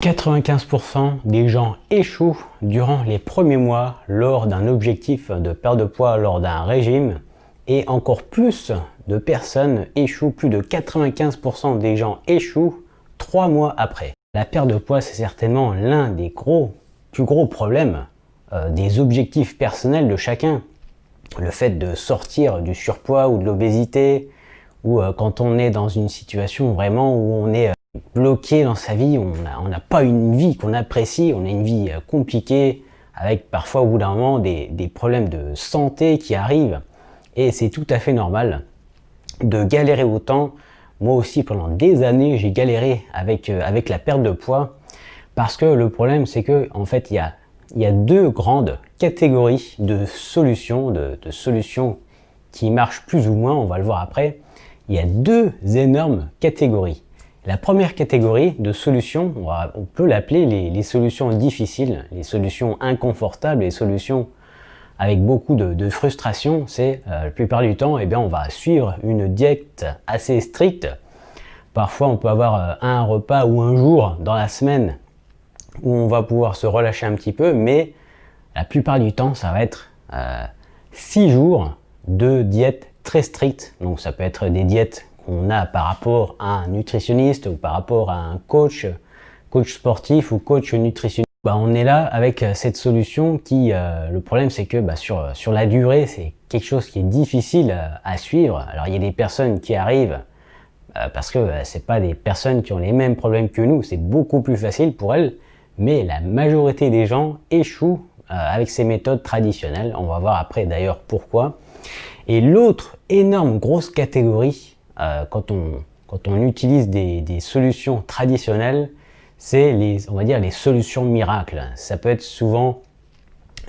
95% des gens échouent durant les premiers mois lors d'un objectif de perte de poids lors d'un régime et encore plus de personnes échouent, plus de 95% des gens échouent 3 mois après. La perte de poids, c'est certainement l'un des plus gros problèmes des objectifs personnels de chacun. Le fait de sortir du surpoids ou de l'obésité, ou quand on est dans une situation vraiment où on est bloqué dans sa vie, on n'a pas une vie qu'on apprécie, on a une vie compliquée, avec parfois au bout d'un moment des problèmes de santé qui arrivent, et c'est tout à fait normal de galérer autant. Moi aussi pendant des années j'ai galéré avec la perte de poids, parce que le problème c'est que en fait il y a deux grandes catégories de solutions, de solutions qui marchent plus ou moins, on va le voir après. Il y a deux énormes catégories. La première catégorie de solutions, on peut l'appeler les solutions difficiles, les solutions inconfortables, les solutions avec beaucoup de frustration. C'est la plupart du temps, eh bien, on va suivre une diète assez stricte. Parfois, on peut avoir un repas ou un jour dans la semaine où on va pouvoir se relâcher un petit peu, mais la plupart du temps, ça va être 6 jours de diète très stricte. Donc ça peut être des diètes qu'on a par rapport à un nutritionniste ou par rapport à un coach sportif ou coach nutritionniste. On est là avec cette solution qui, le problème c'est que sur la durée, c'est quelque chose qui est difficile à suivre. Alors il y a des personnes qui arrivent parce que c'est pas des personnes qui ont les mêmes problèmes que nous, c'est beaucoup plus facile pour elles, mais la majorité des gens échouent avec ces méthodes traditionnelles. On va voir après d'ailleurs pourquoi. Et l'autre énorme grosse catégorie, quand on utilise des solutions traditionnelles, c'est on va dire les solutions miracles. Ça peut être souvent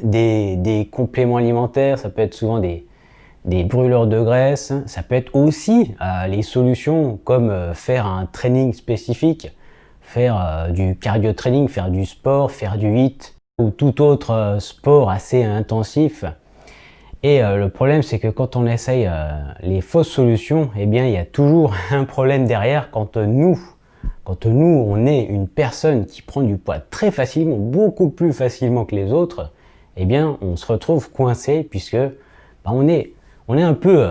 des compléments alimentaires, ça peut être souvent des brûleurs de graisse, ça peut être aussi les solutions comme faire un training spécifique, faire du cardio training, faire du sport, faire du HIIT ou tout autre sport assez intensif. Et le problème c'est que quand on essaye les fausses solutions, eh bien il y a toujours un problème derrière. Quand nous on est une personne qui prend du poids très facilement, beaucoup plus facilement que les autres, eh bien on se retrouve coincé puisque on est un peu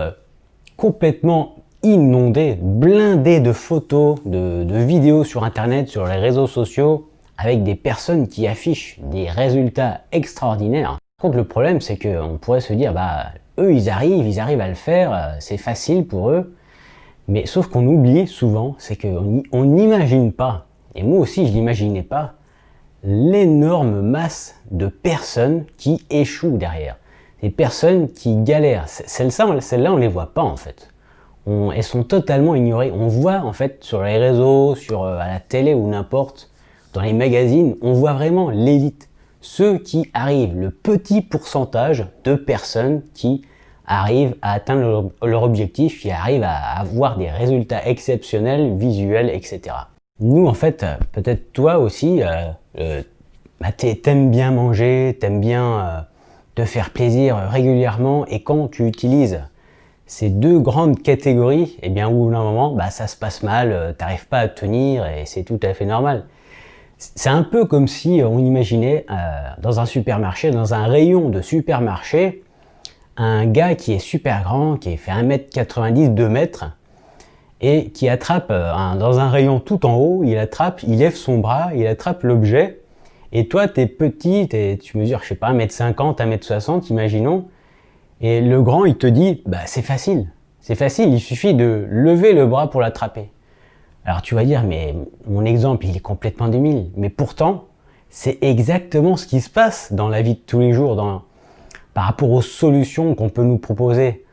complètement inondé, blindé de photos, de vidéos sur internet, sur les réseaux sociaux, avec des personnes qui affichent des résultats extraordinaires. Par contre, le problème, c'est qu'on pourrait se dire, eux, ils arrivent à le faire, c'est facile pour eux. Mais sauf qu'on oublie souvent, c'est qu'on n'imagine pas, et moi aussi je n'imaginais pas, l'énorme masse de personnes qui échouent derrière. Des personnes qui galèrent. Celles-là, on les voit pas en fait. Elles sont totalement ignorées. On voit en fait sur les réseaux, à la télé ou n'importe, dans les magazines, on voit vraiment l'élite. Ceux qui arrivent, le petit pourcentage de personnes qui arrivent à atteindre leur objectif, qui arrivent à avoir des résultats exceptionnels, visuels, etc. Nous, en fait, peut-être toi aussi, t'aimes bien manger, t'aimes bien te faire plaisir régulièrement, et quand tu utilises ces deux grandes catégories, eh bien, au bout d'un moment, ça se passe mal, t'arrives pas à tenir, et c'est tout à fait normal. C'est un peu comme si on imaginait dans un supermarché, dans un rayon de supermarché, un gars qui est super grand, qui fait 1m90, 2 mètres, et qui attrape dans un rayon tout en haut, il lève son bras, il attrape l'objet, et toi t'es petit, tu mesures, je sais pas, 1m50, 1m60, imaginons, et le grand il te dit, c'est facile, il suffit de lever le bras pour l'attraper. Alors tu vas dire, mais mon exemple, il est complètement débile. Mais pourtant, c'est exactement ce qui se passe dans la vie de tous les jours, par rapport aux solutions qu'on peut nous proposer.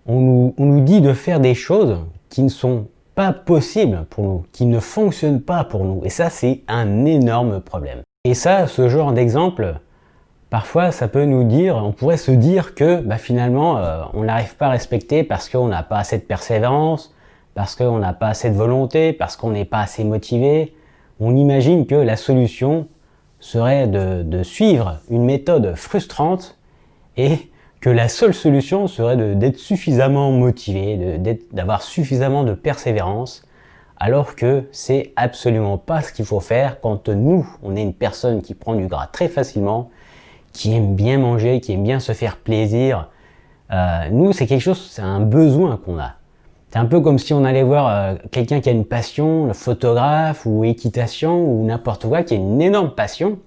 On nous dit de faire des choses qui ne sont pas possibles pour nous, qui ne fonctionnent pas pour nous. Et ça, c'est un énorme problème. Et ça, ce genre d'exemple, parfois, ça peut nous dire, on pourrait se dire que finalement, on n'arrive pas à respecter parce qu'on n'a pas assez de persévérance, parce qu'on n'a pas assez de volonté, parce qu'on n'est pas assez motivé. On imagine que la solution serait de suivre une méthode frustrante et que la seule solution serait d'être suffisamment motivé, d'avoir suffisamment de persévérance, alors que c'est absolument pas ce qu'il faut faire quand nous, on est une personne qui prend du gras très facilement, qui aime bien manger, qui aime bien se faire plaisir. Nous, c'est quelque chose, c'est un besoin qu'on a. C'est un peu comme si on allait voir quelqu'un qui a une passion, le photographe ou équitation ou n'importe quoi, qui a une énorme passion,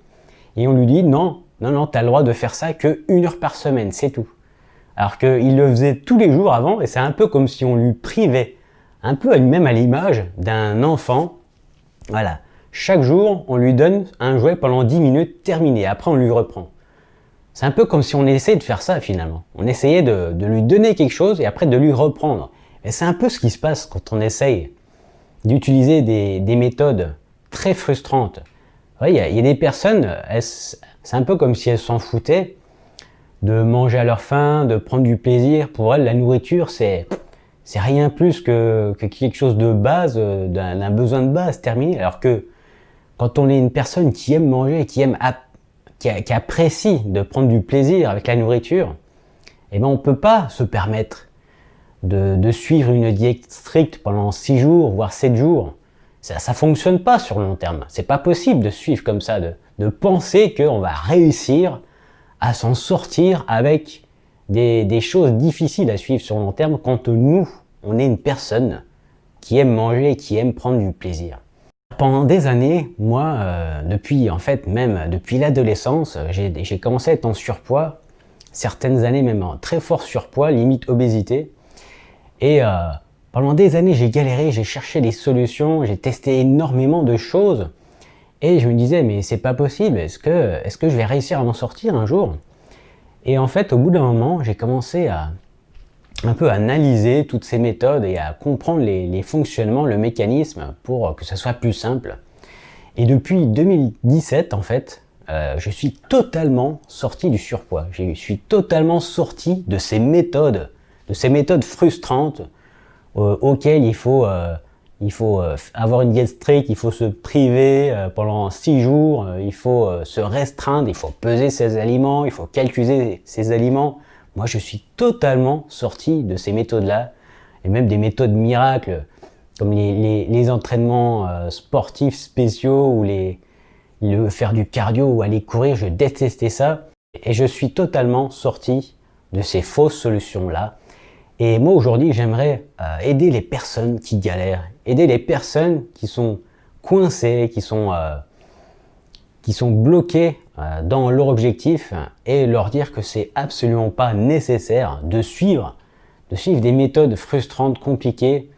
et on lui dit non, tu as le droit de faire ça que 1 heure par semaine, c'est tout. Alors qu'il le faisait tous les jours avant, et c'est un peu comme si on lui privait, un peu même à l'image d'un enfant. Voilà, chaque jour, on lui donne un jouet pendant 10 minutes, terminé, après on lui reprend. C'est un peu comme si on essayait de faire ça finalement. On essayait de lui donner quelque chose et après de lui reprendre. Et c'est un peu ce qui se passe quand on essaye d'utiliser des méthodes très frustrantes. Il y a des personnes, c'est un peu comme si elles s'en foutaient de manger à leur faim, de prendre du plaisir. Pour elles, la nourriture, c'est rien plus que quelque chose de base, d'un besoin de base terminé. Alors que quand on est une personne qui aime manger, qui apprécie de prendre du plaisir avec la nourriture, eh ben on ne peut pas se permettre de suivre une diète stricte pendant 6 jours, voire 7 jours. Ça fonctionne pas sur le long terme. C'est pas possible de suivre comme ça, de penser qu'on va réussir à s'en sortir avec des choses difficiles à suivre sur le long terme quand nous, on est une personne qui aime manger et qui aime prendre du plaisir. Pendant des années, moi, même depuis l'adolescence, j'ai commencé à être en surpoids, certaines années même en très fort surpoids, limite obésité. Et pendant des années, j'ai galéré, j'ai cherché des solutions, j'ai testé énormément de choses. Et je me disais, mais c'est pas possible, est-ce que je vais réussir à m'en sortir un jour? Et en fait, au bout d'un moment, j'ai commencé à un peu analyser toutes ces méthodes et à comprendre les fonctionnements, le mécanisme pour que ça soit plus simple. Et depuis 2017, en fait, je suis totalement sorti du surpoids. Je suis totalement sorti de ces méthodes frustrantes auxquelles il faut avoir une diète stricte, il faut se priver pendant 6 jours, il faut se restreindre, il faut peser ses aliments, il faut calculer ses aliments. Moi, je suis totalement sorti de ces méthodes-là, et même des méthodes miracles, comme les entraînements sportifs spéciaux, ou faire du cardio ou aller courir, je détestais ça. Et je suis totalement sorti de ces fausses solutions-là. Et moi, aujourd'hui, j'aimerais aider les personnes qui galèrent, aider les personnes qui sont coincées, qui sont bloquées dans leur objectif, et leur dire que c'est absolument pas nécessaire de suivre des méthodes frustrantes, compliquées,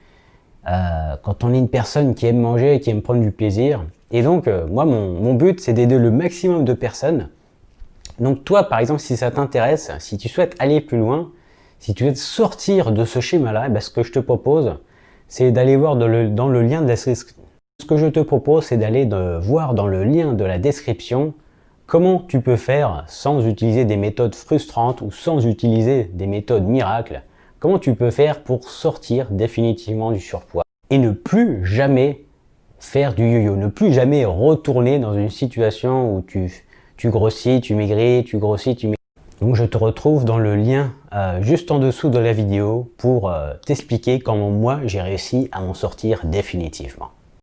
quand on est une personne qui aime manger et qui aime prendre du plaisir. Et donc, moi, mon but, c'est d'aider le maximum de personnes. Donc toi, par exemple, si ça t'intéresse, si tu souhaites aller plus loin, si tu veux sortir de ce schéma-là, ce que je te propose, c'est d'aller voir dans le lien de la description. Ce que je te propose, c'est d'aller voir dans le lien de la description comment tu peux faire sans utiliser des méthodes frustrantes ou sans utiliser des méthodes miracles. Comment tu peux faire pour sortir définitivement du surpoids et ne plus jamais faire du yo-yo, ne plus jamais retourner dans une situation où tu grossis, tu maigris, tu grossis, tu maigris. Donc je te retrouve dans le lien juste en dessous de la vidéo pour t'expliquer comment moi j'ai réussi à m'en sortir définitivement.